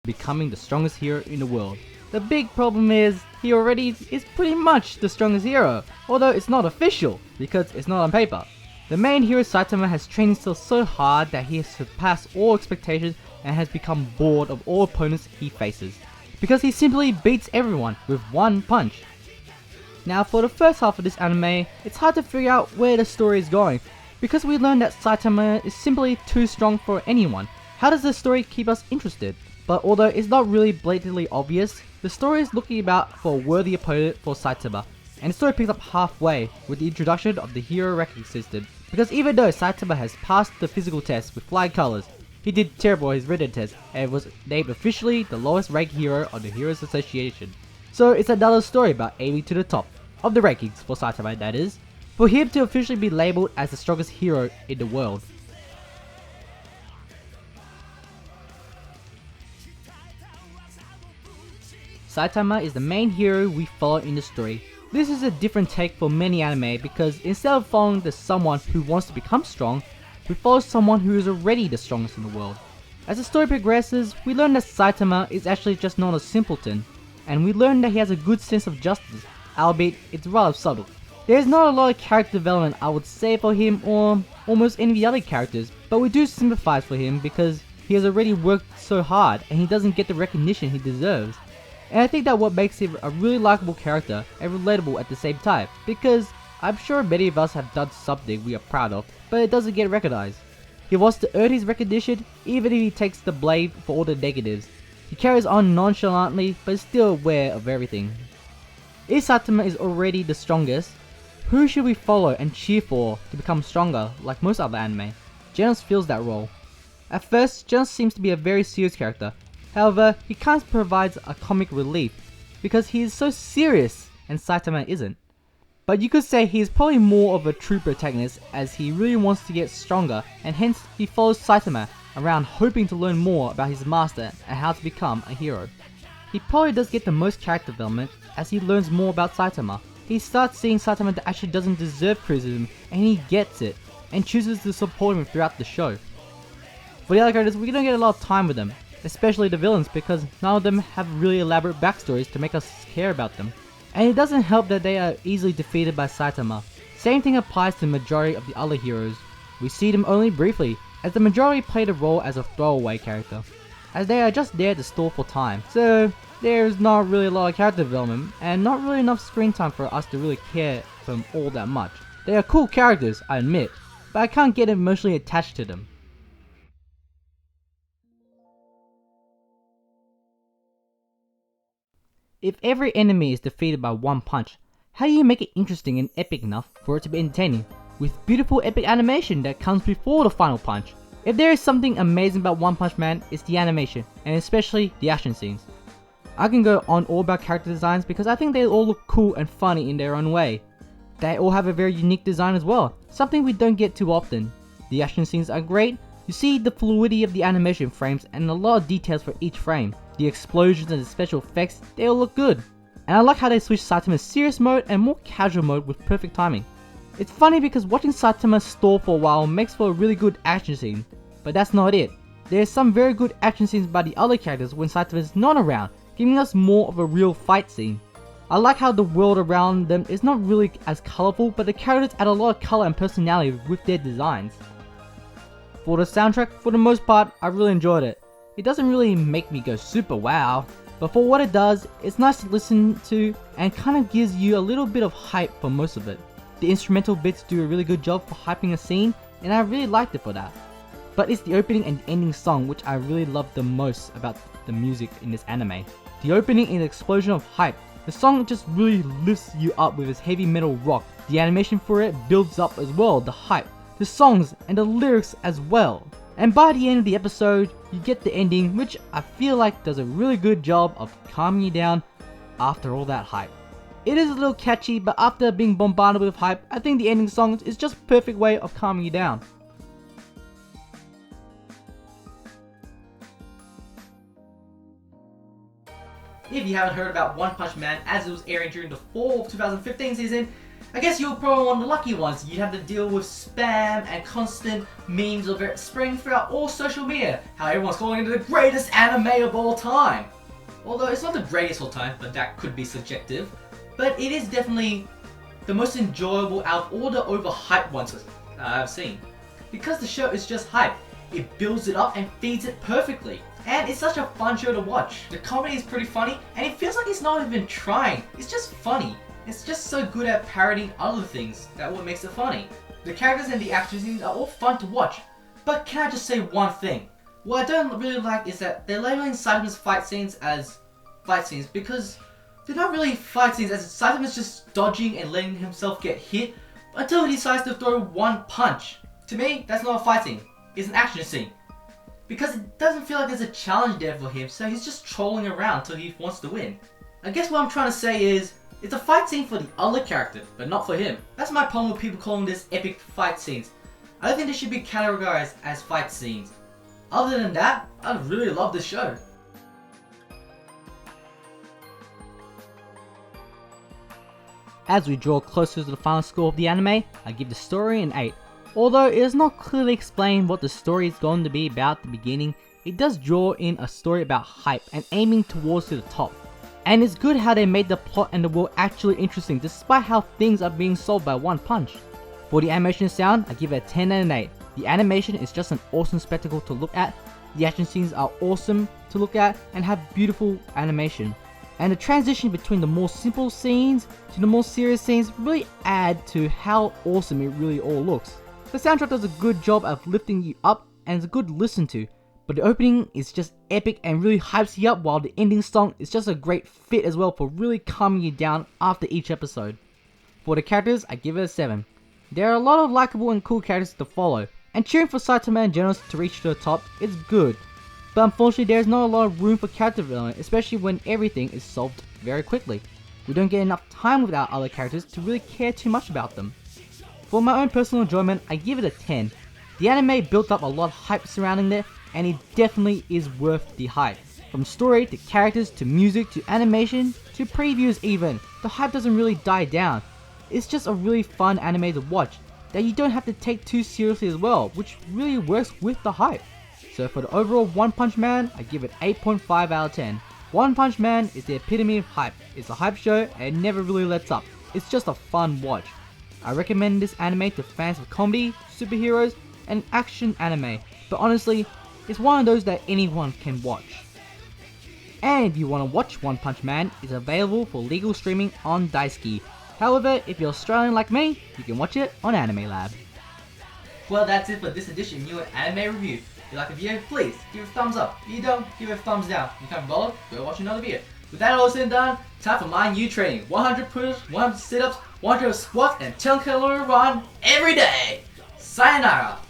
becoming the strongest hero in the world. The big problem is, he already is pretty much the strongest hero, although it's not official, because it's not on paper. The main hero Saitama has trained himself so hard that he has surpassed all expectations and has become bored of all opponents he faces, because he simply beats everyone with one punch. Now for the first half of this anime, it's hard to figure out where the story is going, because we learn that Saitama is simply too strong for anyone. How does the story keep us interested? But although it's not really blatantly obvious, the story is looking about for a worthy opponent for Saitama, and the story picks up halfway with the introduction of the hero ranking system, because even though Saitama has passed the physical test with flying colors, he did terrible on his written test and was named officially the lowest ranked hero on the Heroes Association. So it's another story about aiming to the top of the rankings for Saitama, that is, for him to officially be labelled as the strongest hero in the world. Saitama is the main hero we follow in the story. This is a different take for many anime because instead of following someone who wants to become strong, we follow someone who is already the strongest in the world. As the story progresses, we learn that Saitama is actually just not a simpleton, and we learn that he has a good sense of justice, albeit it's rather subtle. There is not a lot of character development I would say for him or almost any of the other characters, but we do sympathize for him because he has already worked so hard and he doesn't get the recognition he deserves. And I think that what makes him a really likable character and relatable at the same time, because I'm sure many of us have done something we are proud of, but it doesn't get recognized. He wants to earn his recognition even if he takes the blame for all the negatives. He carries on nonchalantly but is still aware of everything. If Saitama is already the strongest, who should we follow and cheer for to become stronger like most other anime? Genos fills that role. At first, Genos seems to be a very serious character. However, he kind of provides a comic relief because he is so serious and Saitama isn't. But you could say he is probably more of a true protagonist as he really wants to get stronger and hence he follows Saitama around hoping to learn more about his master and how to become a hero. He probably does get the most character development as he learns more about Saitama. He starts seeing Saitama that actually doesn't deserve criticism and he gets it and chooses to support him throughout the show. For the other characters, we don't get a lot of time with them, especially the villains, because none of them have really elaborate backstories to make us care about them. And it doesn't help that they are easily defeated by Saitama. Same thing applies to the majority of the other heroes. We see them only briefly, as the majority play the role as a throwaway character, as they are just there to stall for time. So there's not really a lot of character development, and not really enough screen time for us to really care for them all that much. They are cool characters, I admit, but I can't get emotionally attached to them. If every enemy is defeated by one punch, how do you make it interesting and epic enough for it to be entertaining, with beautiful epic animation that comes before the final punch? If there is something amazing about One Punch Man, it's the animation, and especially the action scenes. I can go on all about character designs because I think they all look cool and funny in their own way. They all have a very unique design as well, something we don't get too often. The action scenes are great, you see the fluidity of the animation frames and a lot of details for each frame. The explosions and the special effects, they all look good. And I like how they switch Saitama's serious mode and more casual mode with perfect timing. It's funny because watching Saitama stall for a while makes for a really good action scene, but that's not it. There's some very good action scenes by the other characters when Saitama is not around, giving us more of a real fight scene. I like how the world around them is not really as colourful, but the characters add a lot of colour and personality with their designs. For the soundtrack, for the most part, I really enjoyed it. It doesn't really make me go super wow, but for what it does, it's nice to listen to and kind of gives you a little bit of hype for most of it. The instrumental bits do a really good job for hyping a scene, and I really liked it for that. But it's the opening and ending song which I really love the most about the music in this anime. The opening is an explosion of hype. The song just really lifts you up with its heavy metal rock. The animation for it builds up as well, the hype, the songs and the lyrics as well. And by the end of the episode, you get the ending, which I feel like does a really good job of calming you down after all that hype. It is a little catchy, but after being bombarded with hype, I think the ending song is just a perfect way of calming you down. If you haven't heard about One Punch Man as it was airing during the fall of 2015 season, I guess you're probably one of the lucky ones. You'd have to deal with spam and constant memes of it spreading throughout all social media. How everyone's calling it the greatest anime of all time. Although it's not the greatest of all time, but that could be subjective. But it is definitely the most enjoyable out of all the overhyped ones I've seen. Because the show is just hype. It builds it up and feeds it perfectly. And it's such a fun show to watch. The comedy is pretty funny and it feels like it's not even trying. It's just funny. It's just so good at parodying other things that what makes it funny. The characters and the action scenes are all fun to watch. But can I just say one thing? What I don't really like is that they're labeling Saitama's fight scenes as fight scenes because they're not really fight scenes, as Saitama's just dodging and letting himself get hit until he decides to throw one punch. To me, that's not a fight scene. It's an action scene. Because it doesn't feel like there's a challenge there for him, so he's just trolling around till he wants to win. I guess what I'm trying to say is, it's a fight scene for the other character, but not for him. That's my problem with people calling this epic fight scenes. I don't think they should be categorized as fight scenes. Other than that, I really love this show. As we draw closer to the final score of the anime, I give the story an 8. Although it is not clearly explained what the story is going to be about at the beginning, it does draw in a story about hype and aiming towards to the top. And it's good how they made the plot and the world actually interesting despite how things are being solved by one punch. For the animation and sound, I give it a 10 and an 8. The animation is just an awesome spectacle to look at, the action scenes are awesome to look at and have beautiful animation. And the transition between the more simple scenes to the more serious scenes really add to how awesome it really all looks. The soundtrack does a good job of lifting you up and is a good listen to, but the opening is just epic and really hypes you up, while the ending song is just a great fit as well for really calming you down after each episode. For the characters, I give it a 7. There are a lot of likable and cool characters to follow, and cheering for Saitama and Genos to reach to the top is good, but unfortunately there is not a lot of room for character development, especially when everything is solved very quickly. We don't get enough time with our other characters to really care too much about them. For my own personal enjoyment, I give it a 10. The anime built up a lot of hype surrounding it, and it definitely is worth the hype. From story to characters to music to animation to previews even, the hype doesn't really die down. It's just a really fun anime to watch that you don't have to take too seriously as well, which really works with the hype. So for the overall One Punch Man, I give it 8.5 out of 10. One Punch Man is the epitome of hype. It's a hype show and it never really lets up. It's just a fun watch. I recommend this anime to fans of comedy, superheroes, and action anime, but honestly, it's one of those that anyone can watch. And if you want to watch One Punch Man, it's available for legal streaming on Daisuki. However, if you're Australian like me, you can watch it on Anime Lab. Well, that's it for this edition of New Anime Review. If you like the video, please give it a thumbs up. If you don't, give it a thumbs down. If you can't be bothered, go watch another video. With that all said and done, time for my new training. 100 push-ups, 100 sit-ups, 100 squats, and 10 calorie run every day. Sayonara!